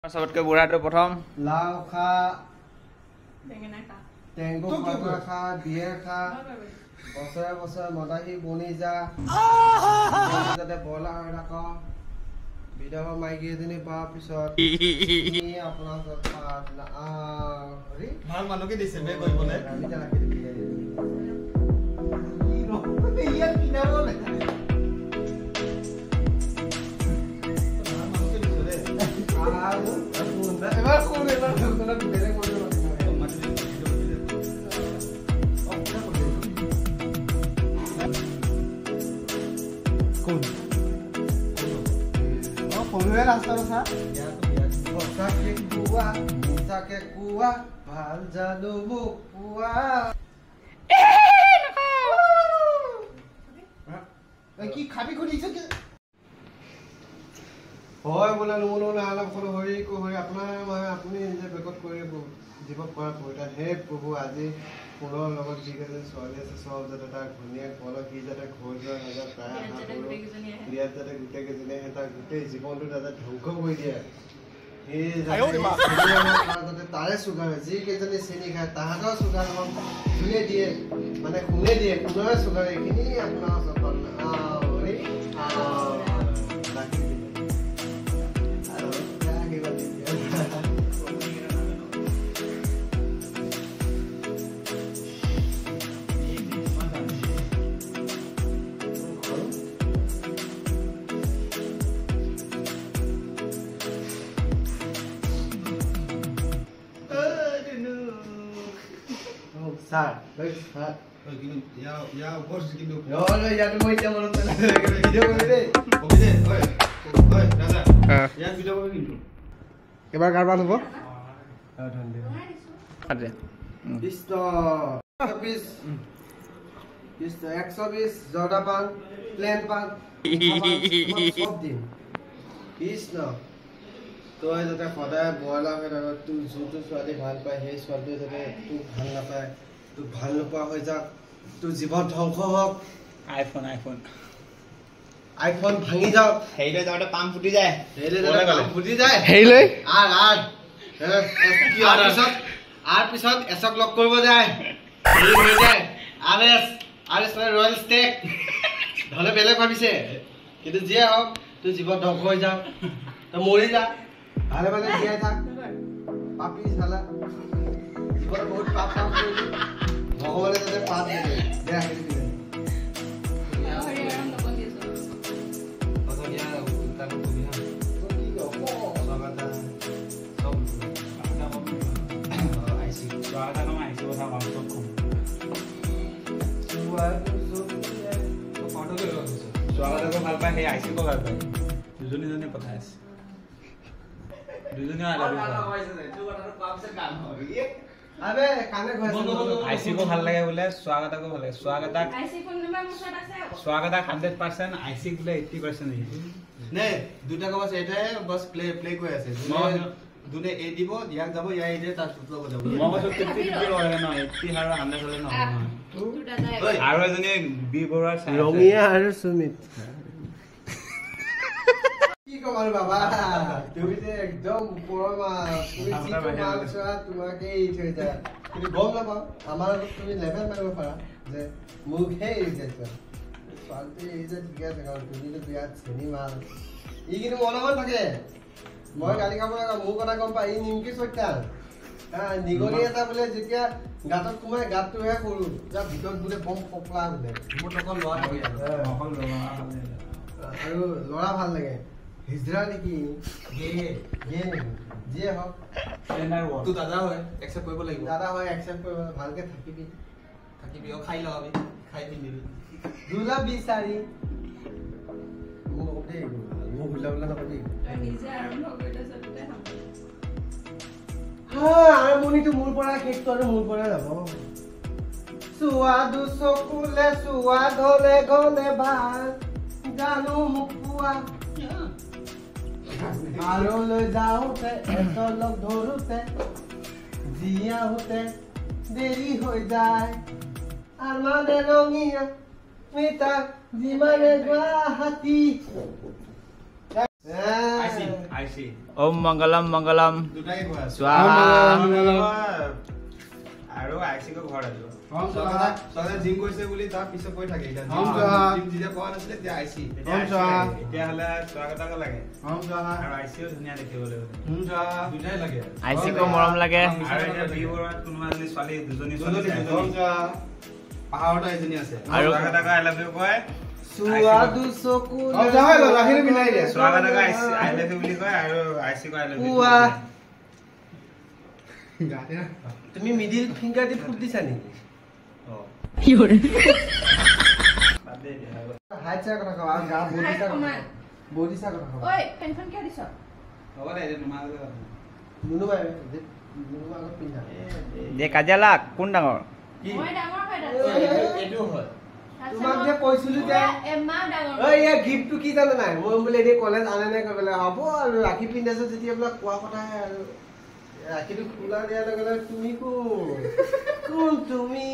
सबतके बुढ़ाটো प्रथम लाव खा टेंगो खा खा बियर खा बसरे बसरे मदाही बनी जा যাতে বলা হৈ থাক বিধৱা মাইকী এজনী পাৱাৰ পিছত আপোনাৰ ভাল মানুহকে দিছে বে কৰিবলৈ আমি যা ৰাখি দিবি ইয়াৰ কিনাবলে এবার কোন এবার তোরা বেলে কোন কোন ও পড়ুয়ে রাস্তা কথা বসাকে কুয়া মুতাকে কুয়া ভাল জানো মুক কুয়া কি খাবি খুলিছ কি হয় বলে নুমনো না আলাপ করে হই কো হই আপনার মানে আপনি যে বেকত করে জীবক করা পইতা হে প্রভু আজি পুনৰ লগত যি কেনে ছোৱালী আছে সব যাতে তাৰ ঘুনিয়া কল কি যাতে ঘৰ যোৱা নাযায় প্ৰায় আশা কৰো বিয়াত যাতে গোটেই কেজনে এটা গোটেই জীৱনটো যাতে ধ্বংস কৰি দিয়ে যাতে তাৰে চুগাৰ যি কেজনে চেনি খায় তাহাঁতৰ চুগাৰ ধুয়ে দিয়ে মানে শুনে দিয়ে কোনোৱে চুগাৰ এইখিনি আপোনাৰ সফল Sir, baik, sir. Gini, ya, bos gitu. Yo, ya tu mau jam orang tu video kau ni. Kopi deh, oi, Raza. Ya video kau gitu. Kebar karban tu? ada Isto, habis, isto, 120 Jordan pan, plain pan, सब दिन. Isto. তই যাতে সদায় বয়লা হৈ থাক তোৰ যোনটো ছোৱালী ভাল পায় সেই ছোৱালীটোৱে যাতে তোক ভাল নাপায় তোক ভাল নোপোৱা হৈ যাক তোৰ জীৱন ধ্বংস হওক আইফোন ভাঙি যাওক হেইলে যাওঁতে পাম ফুটি যায় হেইলৈ পিছত এচক লগ কৰিব যায় ৰয়েল ষ্টেক ধনে বেলেগ ভাবিছে কিন্তু যিয়ে হওক তোৰ জীৱন ধ্বংস হৈ যাওক তই মৰি যা ভালে ভালে জীয়াই থাক পাপি চালা জীৱন বহুত পাপ কাম কৰিলি ভগৱানে যাতে পাপ দিয়ে দে আহি দিলে স্বাগতকো ভাল পায় সেই আইচিকো ভাল পায় দুজনীজনী কথা আছে দুজনী আবে কানে ঘৰ আইচিকো ভাল লাগে বোলে স্বাগতকো ভাল লাগে স্বাগতক 100% আইচিক বোলে 80% নেকি নে দুটা কথা এটাই বস প্লে কৰি আছে দুনে এ দিব ইয়াক যাব ইয়াই এ তাৰ সুতল যাব মই কৈছো 50 হয় ন 80 আৰু 100 হলে নহয় আৰু এজনী বি বৰুৱাৰ ৰঙিয়া আৰু সুমিত কি কম আৰু বাবা তুমি যে একদম ওপৰৰ মা তুমি যিটো মাল চোৱা তোমাকে এৰি থৈ যায় তুমি গম নাপাওঁ আমাৰ তুমি লেভেল মাৰিব পাৰা যে মোকহে এৰি যাইছা ছোৱালীটো এৰি যায় ঠিকে আছে কাৰণ তুমিতো বিয়াত চেনি মাল ই কিন্তু মনে থাকে মই গালি খাব লগা মোৰ কথা গম পাই ই নিমকি চৈতান নিগনি এটা বোলে যেতিয়া গাঁতত সোমাই গাঁতটোহে সৰু যাৰ ভিতৰত বোলে বম পকলা বোলে মোৰ অকল লোৱা আৰু ল'ৰা ভাল লাগে হিজৰা নেকি গে নেকি যিয়ে হওক তো দাদা হয় একসেপ্ট কৰিব লাগিব দাদা হয় একচেপ্ট কৰিব ভালকে থাকিবি খাই লগাবি খাই পিন্ধিবি দুলা বিচাৰি মোক দেই মোক বোলা নকবি আৰম্ভণিটো মোৰ পৰা শেষটো আৰু মোৰ পৰা যাব চোৱাদু চকুলে চোৱাদ হলে গলে ভাল জানো মোক পোৱা আৰু লৈ যাওঁতে এচৰ লগ ধৰোতে জীয়া হওঁতে দেৰি হৈ যায় আৰু মানে ৰঙীয়া মিতা যিমানে গুৱাহাটী আইছি ওম মংগলম মংগলম দুটাকে কোৱা আছে স্বাহা আৰু আইছিকো ঘৰ আহিব ওম স্বাহা সদায় জিম কৰিছে বুলি তাৰ পিছত কৈ থাকে এটা ওম স্বাহা জিম যেতিয়া কোৱা নাছিলে তেতিয়া আইছি ওম স্বাহা এতিয়া হলে স্বাগতক লাগে ওম স্বাহা আৰু আইছিও ধুনীয়া দেখিবলৈ ওম স্বাহা দুটাই লাগে আইচিকো মৰম লাগে আৰু এতিয়া বিহুৰত কোনোবা এজনী ছোৱালী দুজনী ছোৱালী ওম স্বাহা পাহাৰতে এজনী আছে আৰু স্বাগতক আই লাভ ইউ কয় সুৱাদু চকু ওম স্বাহা লাহিৰে মিলাই দিয়া স্বাগতক আই লাভ ইউ বুলি কয় আৰু আইছিকো আই লাভ ইউ উৱা তুমি মিডিল ফিংগাৰ দি ফুট দিছা নেকি হাত চা কথা কও আৰু গা বডি চা কথা কও ঐ পেনখন কিয় দিছ হ'ব দে এতিয়া তোমাৰ নুনু বাই নুনু আগত পিন্ধা দে কাজিয়া লাগ কোন ডাঙৰ মই ডাঙৰ হয় এইটো হয় তোমাক যে কৈছিলো যে এমাহ ডাঙৰ ঐ ইয়া গিফ্টটো কি জানা নাই মই বোলে এনে কলেজ আনে নাই কৈ পেলাই হ'ব আৰু ৰাখি পিন্ধাইছো যেতিয়া বোলে কোৱা কথাহে আৰু ৰাখিটো খোলা দিয়াৰ লগে লগে তুমি কোন তুমি